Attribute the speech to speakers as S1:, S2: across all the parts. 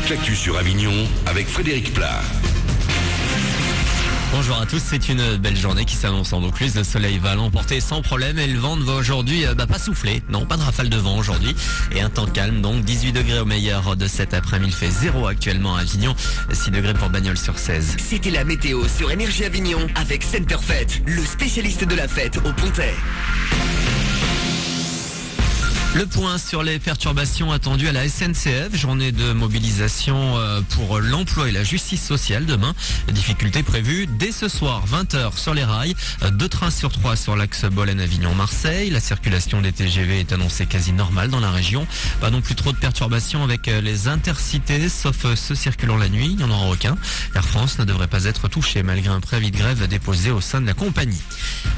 S1: toute l'actu sur Avignon avec Frédéric Plat.
S2: Bonjour à tous, c'est une belle journée qui s'annonce en Vaucluse. Le soleil va l'emporter sans problème et le vent ne va aujourd'hui pas souffler. Non, pas de rafale de vent aujourd'hui. Et un temps calme, donc 18 degrés au meilleur de cet après-midi. Il fait 0 actuellement à Avignon, 6 degrés pour Bagnols-sur-Cèze.
S3: C'était la météo sur Énergie Avignon avec Centerfait, le spécialiste de la fête au Pontet.
S2: Le point sur les perturbations attendues à la SNCF, journée de mobilisation pour l'emploi et la justice sociale demain. Difficultés prévues dès ce soir, 20h sur les rails, 2 trains sur 3 sur l'axe Bolène-Avignon-Marseille. La circulation des TGV est annoncée quasi normale dans la région. Pas non plus trop de perturbations avec les intercités, sauf ceux circulant la nuit, il n'y en aura aucun. Air France ne devrait pas être touchée malgré un préavis de grève déposé au sein de la compagnie.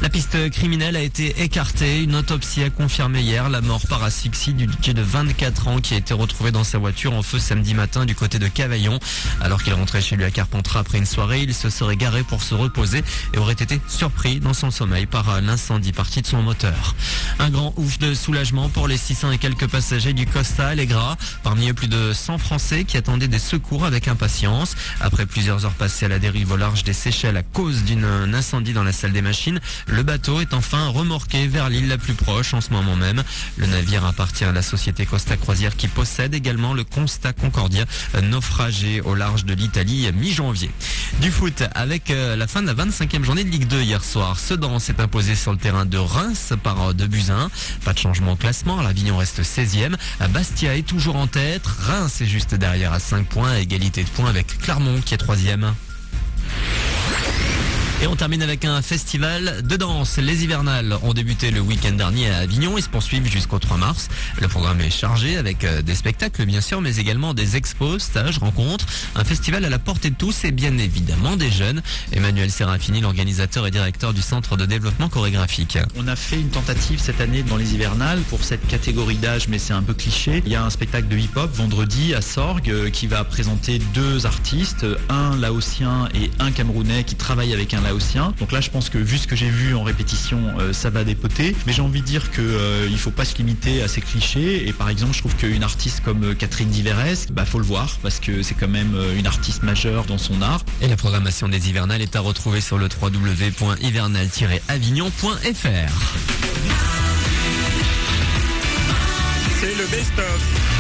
S2: La piste criminelle a été écartée. Une autopsie a confirmé hier la mort par asphyxie du DJ de 24 ans qui a été retrouvé dans sa voiture en feu samedi matin du côté de Cavaillon. Alors qu'il rentrait chez lui à Carpentras après une soirée, il se serait garé pour se reposer et aurait été surpris dans son sommeil par l'incendie parti de son moteur. Un grand ouf de soulagement pour les 600 et quelques passagers du Costa Allegra. Parmi eux, plus de 100 Français qui attendaient des secours avec impatience. Après plusieurs heures passées à la dérive au large des Seychelles à cause d'un incendie dans la salle des machines, le bateau est enfin remorqué vers l'île la plus proche en ce moment même. Le navire appartient à la société Costa Croisière qui possède également le Costa Concordia, naufragé au large de l'Italie mi-janvier. Du foot avec la fin de la 25e journée de Ligue 2 hier soir. Sedan s'est imposé sur le terrain de Reims par 2-1. Pas de changement au classement, l'Avignon reste 16e. Bastia est toujours en tête, Reims est juste derrière à 5 points, égalité de points avec Clermont qui est 3e. Et on termine avec un festival de danse. Les hivernales ont débuté le week-end dernier à Avignon et se poursuivent jusqu'au 3 mars. Le programme est chargé avec des spectacles bien sûr, mais également des expos, stages, rencontres. Un festival à la portée de tous et bien évidemment des jeunes. Emmanuel Serafini, l'organisateur et directeur du Centre de développement chorégraphique.
S4: On a fait une tentative cette année dans les hivernales pour cette catégorie d'âge, mais c'est un peu cliché. Il y a un spectacle de hip-hop vendredi à Sorgues qui va présenter 2 artistes, un laotien et un camerounais qui travaillent avec un laotien. Donc là je pense que vu ce que j'ai vu en répétition, ça va dépoter. Mais j'ai envie de dire que il faut pas se limiter à ces clichés. Et par exemple je trouve qu'une artiste comme Catherine Diveres, faut le voir parce que c'est quand même une artiste majeure dans son art.
S2: Et la programmation des hivernales est à retrouver sur le www.hivernal-avignon.fr.
S5: C'est le best-of.